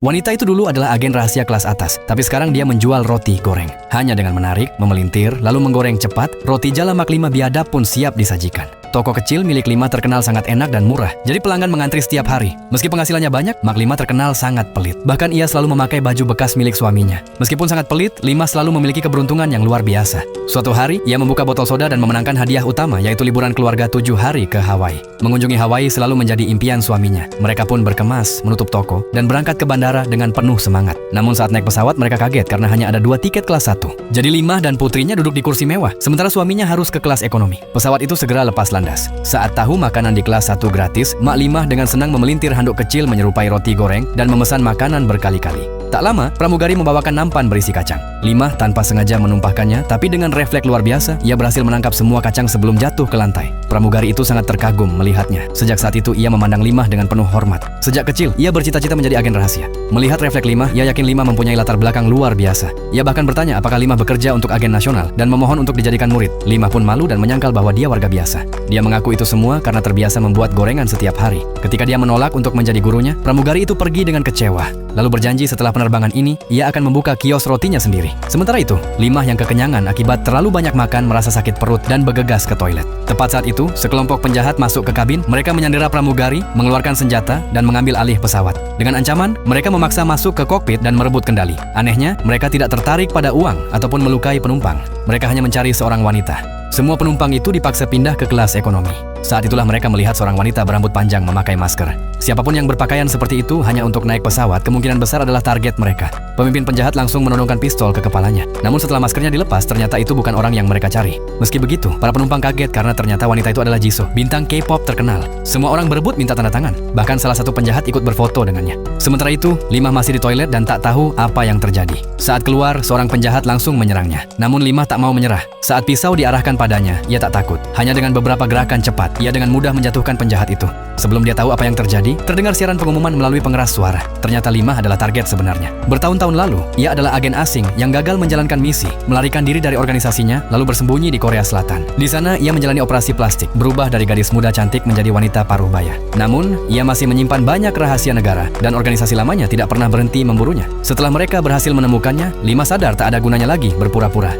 Wanita itu dulu adalah agen rahasia kelas atas, tapi sekarang dia menjual roti goreng. Hanya dengan menarik, memelintir, lalu menggoreng cepat, roti jala Mak Lima biadab pun siap disajikan. Toko kecil milik Lima terkenal sangat enak dan murah, jadi pelanggan mengantri setiap hari. Meski penghasilannya banyak, Mak Lima terkenal sangat pelit. Bahkan ia selalu memakai baju bekas milik suaminya. Meskipun sangat pelit, Lima selalu memiliki keberuntungan yang luar biasa. Suatu hari, ia membuka botol soda dan memenangkan hadiah utama, yaitu liburan keluarga 7 hari ke Hawaii. Mengunjungi Hawaii selalu menjadi impian suaminya. Mereka pun berkemas, menutup toko, dan berangkat ke bandara dengan penuh semangat. Namun saat naik pesawat, mereka kaget karena hanya ada 2 tiket kelas 1. Jadi Lima dan putrinya duduk di kursi mewah, sementara suaminya harus ke kelas ekonomi. Pesawat itu segera lepas landas. Saat tahu makanan di kelas 1 gratis, Mak Lima dengan senang memelintir handuk kecil menyerupai roti goreng dan memesan makanan berkali-kali. Tak lama, pramugari membawakan nampan berisi kacang. Lima tanpa sengaja menumpahkannya, tapi dengan refleks luar biasa, ia berhasil menangkap semua kacang sebelum jatuh ke lantai. Pramugari itu sangat terkagum melihatnya. Sejak saat itu, ia memandang Lima dengan penuh hormat. Sejak kecil, ia bercita-cita menjadi agen rahasia. Melihat refleks Lima, ia yakin Lima mempunyai latar belakang luar biasa. Ia bahkan bertanya apakah Lima bekerja untuk agen nasional dan memohon untuk dijadikan murid. Lima pun malu dan menyangkal bahwa dia warga biasa. Dia mengaku itu semua karena terbiasa membuat gorengan setiap hari. Ketika dia menolak untuk menjadi gurunya, pramugari itu pergi dengan kecewa. Lalu berjanji setelah penerbangan ini, ia akan membuka kios rotinya sendiri. Sementara itu, Lima yang kekenyangan akibat terlalu banyak makan merasa sakit perut dan bergegas ke toilet. Tepat saat itu, sekelompok penjahat masuk ke kabin, mereka menyandera pramugari, mengeluarkan senjata, dan mengambil alih pesawat. Dengan ancaman, mereka memaksa masuk ke kokpit dan merebut kendali. Anehnya, mereka tidak tertarik pada uang ataupun melukai penumpang. Mereka hanya mencari seorang wanita. Semua penumpang itu dipaksa pindah ke kelas ekonomi. Saat itulah mereka melihat seorang wanita berambut panjang memakai masker. Siapapun yang berpakaian seperti itu hanya untuk naik pesawat, kemungkinan besar adalah target mereka. Pemimpin penjahat langsung menodongkan pistol ke kepalanya. Namun setelah maskernya dilepas, ternyata itu bukan orang yang mereka cari. Meski begitu, para penumpang kaget karena ternyata wanita itu adalah Jisoo, bintang K-pop terkenal. Semua orang berebut minta tanda tangan. Bahkan salah satu penjahat ikut berfoto dengannya. Sementara itu, Lima masih di toilet dan tak tahu apa yang terjadi. Saat keluar, seorang penjahat langsung menyerangnya. Namun Lima tak mau menyerah. Saat pisau diarahkan padanya, ia tak takut. Hanya dengan beberapa gerakan cepat, ia dengan mudah menjatuhkan penjahat itu. Sebelum dia tahu apa yang terjadi, terdengar siaran pengumuman melalui pengeras suara. Ternyata Lima adalah target sebenarnya. Bertahun-tahun lalu, ia adalah agen asing yang gagal menjalankan misi, melarikan diri dari organisasinya, lalu bersembunyi di Korea Selatan. Di sana, ia menjalani operasi plastik, berubah dari gadis muda cantik menjadi wanita paruh baya. Namun, ia masih menyimpan banyak rahasia negara, dan organisasi lamanya tidak pernah berhenti memburunya. Setelah mereka berhasil menemukannya, Lima sadar tak ada gunanya lagi berpura-pura.